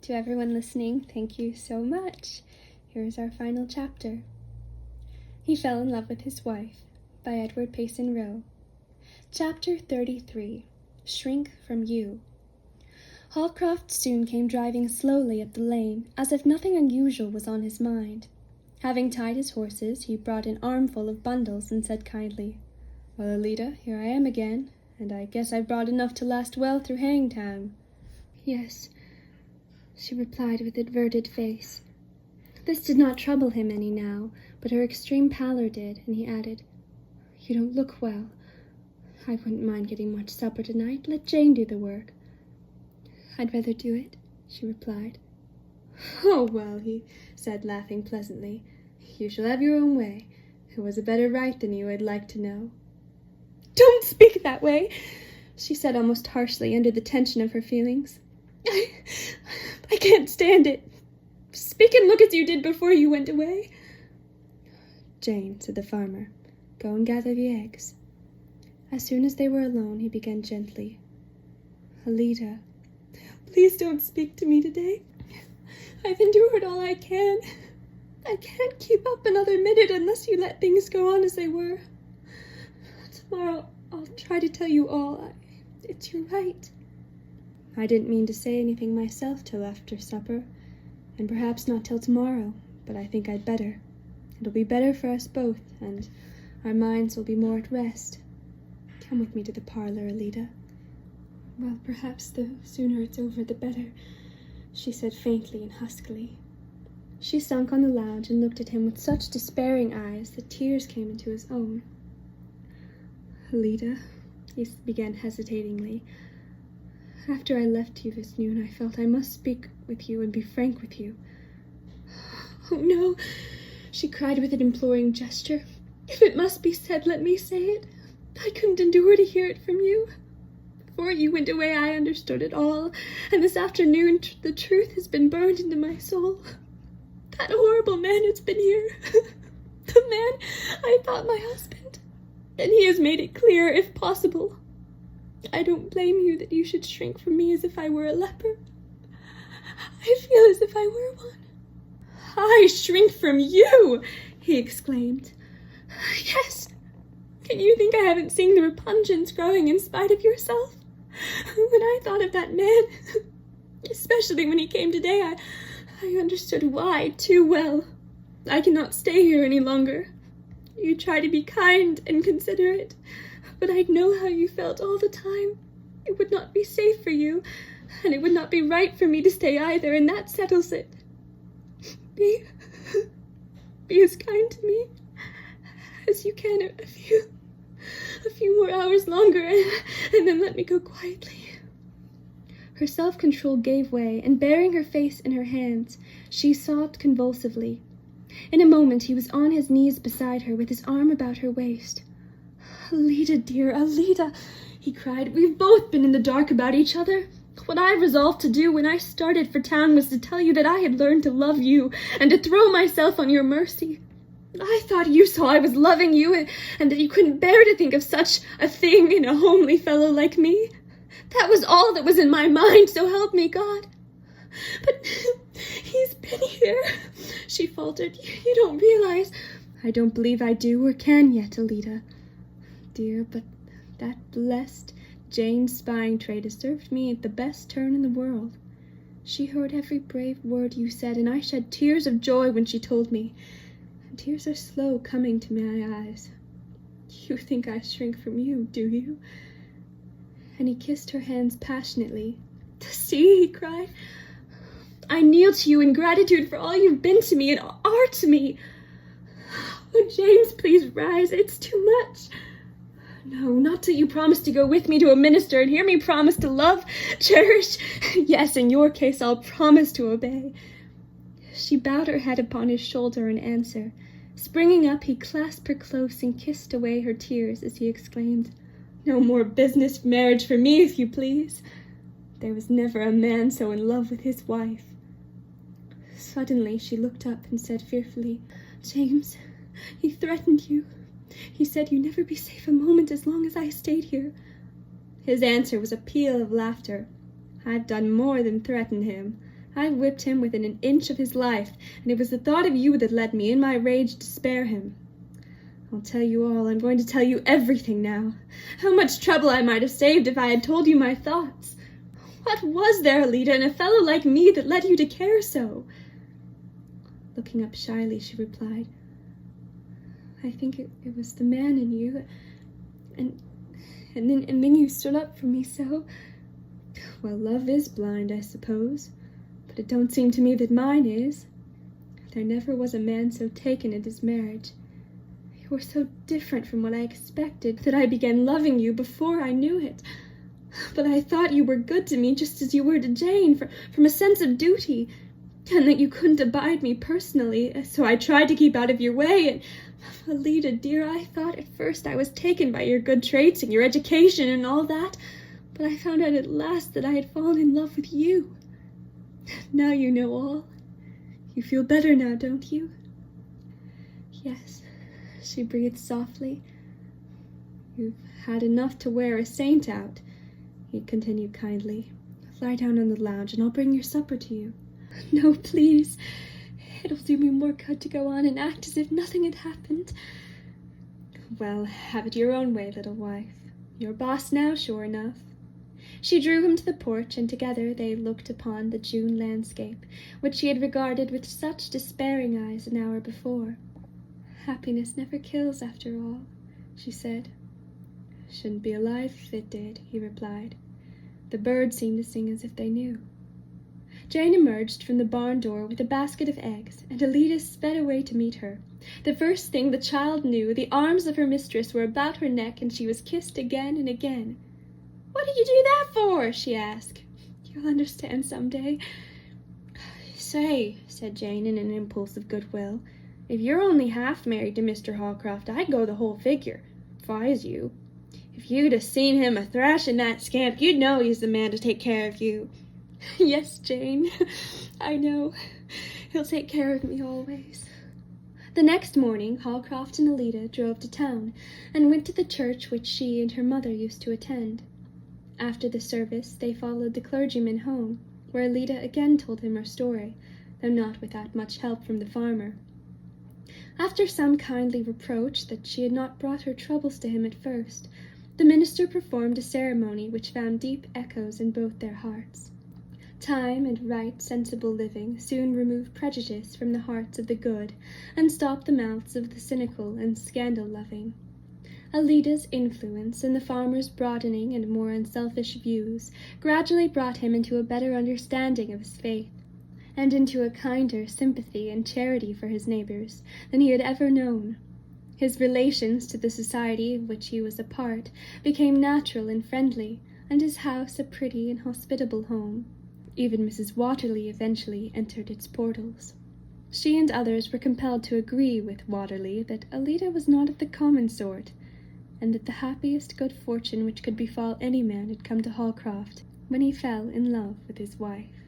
To everyone listening, thank you so much. Here's our final chapter. He Fell in Love with His Wife by 𝚑𝚑𝚊𝚙𝚝𝚎. Chapter 33. Shrink from You. Holcroft soon came driving slowly up the lane, as if nothing unusual was on his mind. Having tied his horses, he brought an armful of bundles and said kindly, "Well, 𝚑𝚑𝚘, here I am again, and I guess I've brought enough to last well through Hangtown." "Yes," she replied with averted face. This did not trouble him any now, but her extreme pallor did, and he added, "You don't look well. I wouldn't mind getting much supper tonight. Let Jane do the work." "I'd rather do it," she replied. "Oh, well," he said, laughing pleasantly, "you shall have your own way. Who has a better right than you, I'd like to know?" "Don't speak that way," she said almost harshly under the tension of her feelings. I can't stand it. Speak and look as you did before you went away." "Jane," said the farmer, "go and gather the eggs." As soon as they were alone, he began gently, "𝚑𝚑𝚘, please don't speak to me today. I've endured all I can. I can't keep up another minute unless you let things go on as they were. Tomorrow I'll try to tell you all. It's your right." "I didn't mean to say anything myself till after supper, and perhaps not till tomorrow, but I think I'd better. It'll be better for us both, and our minds will be more at rest. Come with me to the parlor, 𝚑𝚑𝚘." "Well, perhaps the sooner it's over the better," she said faintly and huskily. She sunk on the lounge and looked at him with such despairing eyes that tears came into his own. "𝚑𝚑𝚘," he began hesitatingly, "after I left you this noon, I felt I must speak with you and be frank with you." "Oh, no," she cried with an imploring gesture. "If it must be said, let me say it. I couldn't endure to hear it from you. Before you went away, I understood it all, and this afternoon the truth has been burned into my soul. That horrible man has been here, the man I thought my husband, and he has made it clear, if possible. I don't blame you that you should shrink from me as if I were a leper. I feel as if I were one." "I shrink from you!" he exclaimed. "Yes. Can you think I haven't seen the repugnance growing in spite of yourself? When I thought of that man, especially when he came today, I understood why too well. I cannot stay here any longer. You try to be kind and considerate, but I know how you felt all the time. It would not be safe for you, and it would not be right for me to stay either, and that settles it. Be as kind to me as you can a few more hours longer, and then let me go quietly." Her self-control gave way, and burying her face in her hands, she sobbed convulsively. In a moment he was on his knees beside her, with his arm about her waist. "𝚑𝚑𝚘, dear, 𝚑𝚑𝚘," he cried. "We've both been in the dark about each other. What I resolved to do when I started for town was to tell you that I had learned to love you, and to throw myself on your mercy. I thought you saw I was loving you, and that you couldn't bear to think of such a thing in a homely fellow like me. That was all that was in my mind, so help me God. But he's been here," she faltered. You don't realize—" "I don't believe I do or can yet, 𝚑𝚑𝚘. Dear, but that blessed Jane's spying trade has served me the best turn in the world. She heard every brave word you said, and I shed tears of joy when she told me. And tears are slow coming to my eyes. You think I shrink from you, do you?" And he kissed her hands passionately. "See," he cried, "I kneel to you in gratitude for all you've been to me and are to me. Oh, James, please rise. It's too much. No, not till you promise to go with me to a minister and hear me promise to love, cherish. Yes, in your case, I'll promise to obey." She bowed her head upon his shoulder in answer. Springing up, he clasped her close and kissed away her tears as he exclaimed, "No more business marriage for me, if you please. There was never a man so in love with his wife." Suddenly she looked up and said fearfully, "James, he threatened you. He said you'd never be safe a moment as long as I stayed here." His answer was a peal of laughter. "I've done more than threaten him. I whipped him within an inch of his life, and it was the thought of you that led me in my rage to spare him. I'll tell you all. I'm going to tell you everything now. How much trouble I might have saved if I had told you my thoughts. What was there, 𝚑𝚑𝚅, in a fellow like me that led you to care so?" Looking up shyly, she replied, "I think it was the man in you, and then you stood up for me so. Well, love is blind, I suppose, but it don't seem to me that mine is. There never was a man so taken at his marriage. You were so different from what I expected that I began loving you before I knew it. But I thought you were good to me just as you were to Jane, from a sense of duty, and that you couldn't abide me personally, so I tried to keep out of your way, and 𝚑𝚑𝚅, dear, I thought at first I was taken by your good traits and your education and all that, but I found out at last that I had fallen in love with you. Now you know all. You feel better now, don't you?" "Yes," she breathed softly. "You've had enough to wear a saint out," he continued kindly. "Lie down on the lounge and I'll bring your supper to you." "No, please. It'll do me more good to go on and act as if nothing had happened." "Well, have it your own way, little wife. You're boss now, sure enough." She drew him to the porch, and together they looked upon the June landscape, which she had regarded with such despairing eyes an hour before. "Happiness never kills, after all," she said. "Shouldn't be alive if it did," he replied. "The birds seemed to sing as if they knew." Jane emerged from the barn door with a basket of eggs, and 𝚑𝚑𝚅 sped away to meet her. The first thing the child knew, the arms of her mistress were about her neck, and she was kissed again and again. "What did you do that for?" she asked. "You'll understand some day." "Say," said Jane in an impulse of goodwill, "if you're only half married to Mr. Holcroft, I'd go the whole figure, if I was you. If you'd 'a seen him a-thrashing that scamp, you'd know he's the man to take care of you." "Yes, Jane, I know. He'll take care of me always." The next morning, Holcroft and 𝚑𝚑𝚅 drove to town, and went to the church which she and her mother used to attend. After the service, they followed the clergyman home, where 𝚑𝚑𝚅 again told him her story, though not without much help from the farmer. After some kindly reproach that she had not brought her troubles to him at first, the minister performed a ceremony which found deep echoes in both their hearts. Time and right, sensible living soon remove prejudice from the hearts of the good, and stop the mouths of the cynical and scandal-loving. 𝚑𝚑𝚅's influence and the farmer's broadening and more unselfish views gradually brought him into a better understanding of his faith, and into a kinder sympathy and charity for his neighbors than he had ever known. His relations to the society of which he was a part became natural and friendly, and his house a pretty and hospitable home. Even Mrs. Watterly eventually entered its portals. She and others were compelled to agree with Watterly that 𝚑𝚑𝚅 was not of the common sort, and that the happiest good fortune which could befall any man had come to Holcroft when he fell in love with his wife.